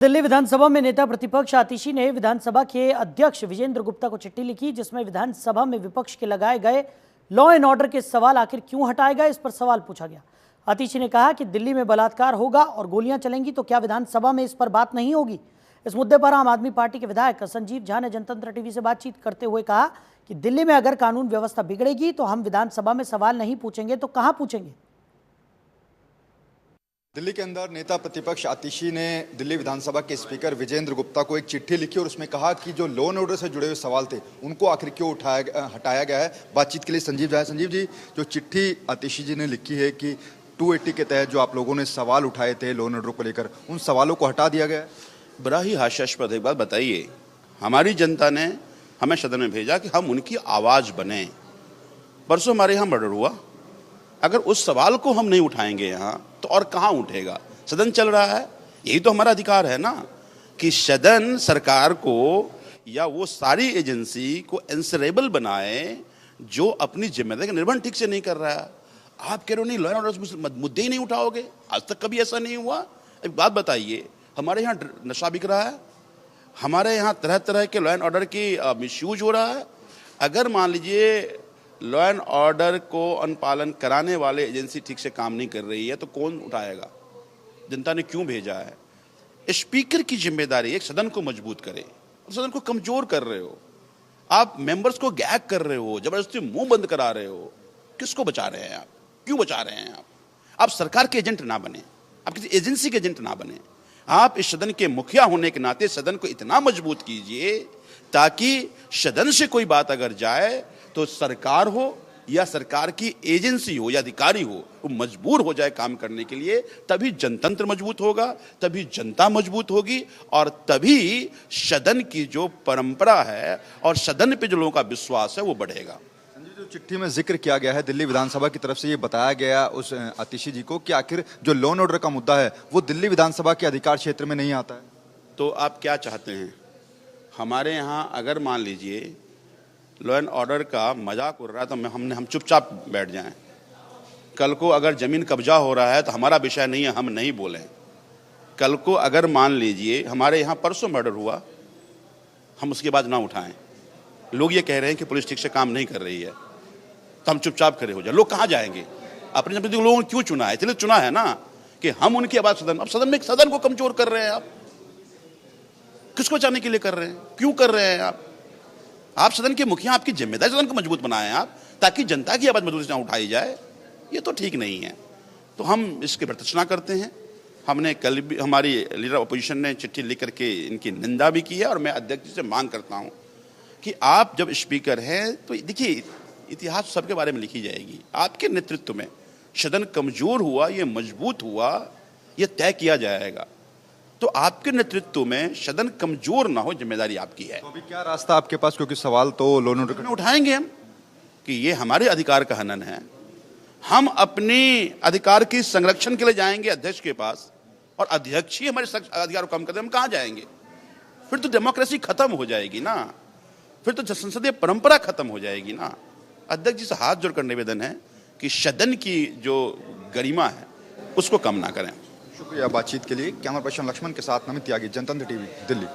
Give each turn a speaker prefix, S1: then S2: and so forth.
S1: दिल्ली विधानसभा में नेता प्रतिपक्ष आतिशी ने विधानसभा के अध्यक्ष विजेंद्र गुप्ता को चिट्ठी लिखी, जिसमें विधानसभा में विपक्ष के लगाए गए लॉ एंड ऑर्डर के सवाल आखिर क्यों हटाए गए, इस पर सवाल पूछा गया। आतिशी ने कहा कि दिल्ली में बलात्कार होगा और गोलियां चलेंगी तो क्या विधानसभा में इस पर बात नहीं होगी। इस मुद्दे पर आम आदमी पार्टी के विधायक संजीव झा ने जनतंत्र टीवी से बातचीत करते हुए कहा कि दिल्ली में अगर कानून व्यवस्था बिगड़ेगी तो हम विधानसभा में सवाल नहीं पूछेंगे तो कहां पूछेंगे।
S2: दिल्ली के अंदर नेता प्रतिपक्ष आतिशी ने दिल्ली विधानसभा के स्पीकर विजेंद्र गुप्ता को एक चिट्ठी लिखी और उसमें कहा कि जो लॉ एंड ऑर्डर से जुड़े हुए सवाल थे उनको आखिर क्यों हटाया गया है। बातचीत के लिए संजीव झा। संजीव जी, जो चिट्ठी आतिशी जी ने लिखी है कि 280 के तहत जो आप लोगों ने सवाल उठाए थे लॉ एंड ऑर्डर को लेकर, उन सवालों को हटा दिया गया है।
S3: बड़ा ही हास्यास्पद। एक बात बताइए, हमारी जनता ने हमें सदन में भेजा कि हम उनकी आवाज़ बने। परसों हमारे यहाँ मर्डर हुआ, अगर उस सवाल को हम नहीं उठाएंगे यहाँ तो और कहाँ उठेगा। सदन चल रहा है, यही तो हमारा अधिकार है ना कि सदन सरकार को या वो सारी एजेंसी को आंसरेबल बनाए जो अपनी जिम्मेदारी का निर्वहन ठीक से नहीं कर रहा है। आप कह रहे हो नहीं लॉ एंड ऑर्डर मुद्दे ही नहीं उठाओगे, आज तक कभी ऐसा नहीं हुआ। एक बात बताइए, हमारे यहाँ नशा बिक रहा है, हमारे यहाँ तरह तरह के लॉ एंड ऑर्डर की मिसयूज हो रहा है। अगर मान लीजिए लॉ एंड ऑर्डर को अनुपालन कराने वाले एजेंसी ठीक से काम नहीं कर रही है तो कौन उठाएगा। जनता ने क्यों भेजा है। स्पीकर की जिम्मेदारी एक सदन को मजबूत करे, सदन को कमजोर कर रहे हो आप, मेंबर्स को गैग कर रहे हो, जबरदस्ती मुंह बंद करा रहे हो। किसको बचा रहे हैं आप, क्यों बचा रहे हैं आप सरकार के एजेंट ना बने, आप किसी एजेंसी के एजेंट ना बने। आप इस सदन के मुखिया होने के नाते सदन को इतना मजबूत कीजिए ताकि सदन से कोई बात अगर जाए तो सरकार हो या सरकार की एजेंसी हो या अधिकारी हो, वो मजबूर हो जाए काम करने के लिए। तभी जनतंत्र मजबूत होगा, तभी जनता मजबूत होगी और तभी सदन की जो परंपरा है और सदन पे जो लोगों का विश्वास है वो बढ़ेगा।
S2: जो चिट्ठी में जिक्र किया गया है दिल्ली विधानसभा की तरफ से, ये बताया गया उस आतिशी जी को कि आखिर जो लॉ एंड ऑर्डर का मुद्दा है वो दिल्ली विधानसभा के अधिकार क्षेत्र में नहीं आता है।
S3: तो आप क्या चाहते हैं, हमारे यहाँ अगर मान लीजिए लॉ एंड ऑर्डर का मजाक उड़ रहा है तो हम चुपचाप बैठ जाएं। कल को अगर जमीन कब्जा हो रहा है तो हमारा विषय नहीं है, हम नहीं बोलें। कल को अगर मान लीजिए हमारे यहाँ परसों मर्डर हुआ, हम उसके बाद ना उठाएं। लोग ये कह रहे हैं कि पुलिस ठीक से काम नहीं कर रही है तो हम चुपचाप खड़े हो जाए। लोग कहाँ जाएंगे, अपने अपने लोगों ने क्यों चुना है, इसलिए चुना है ना कि हम उनकी आवाज सदन, अब सदन में सदन को कमजोर कर रहे हैं आप। किसको बचाने के लिए कर रहे हैं, क्यों कर रहे हैं आप सदन के मुखिया, आपकी जिम्मेदारी सदन को मजबूत बनाएं आप, ताकि जनता की आवाज मजबूत से उठाई जाए। ये तो ठीक नहीं है, तो हम इसकी प्रत्याशा करते हैं। हमने कल भी हमारी लीडर अपोजिशन ने चिट्ठी लिख करके इनकी निंदा भी की है और मैं अध्यक्ष जी से मांग करता हूं कि आप जब स्पीकर हैं तो देखिए इतिहास सबके बारे में लिखी जाएगी। आपके नेतृत्व में सदन कमजोर हुआ, ये मजबूत हुआ, ये तय किया जाएगा। तो आपके नेतृत्व में सदन कमजोर ना हो, जिम्मेदारी आपकी है।
S2: तो अभी क्या रास्ता आपके पास, क्योंकि सवाल तो लॉ एंड ऑर्डर
S3: उठाएंगे हम कि ये हमारे अधिकार का हनन है। हम अपनी अधिकार की संरक्षण के लिए जाएंगे अध्यक्ष के पास और अध्यक्ष ही हमारे अधिकार को कम कर दे, हम कहाँ जाएंगे। फिर तो डेमोक्रेसी खत्म हो जाएगी ना, फिर तो संसदीय परंपरा खत्म हो जाएगी ना। अध्यक्ष जी से हाथ जोड़कर निवेदन है कि सदन की जो गरिमा है उसको कम ना करें।
S2: शुक्रिया बातचीत के लिए। कैमरा पर्सन लक्ष्मण के साथ नमित त्यागी, जनतंत्र टीवी, दिल्ली।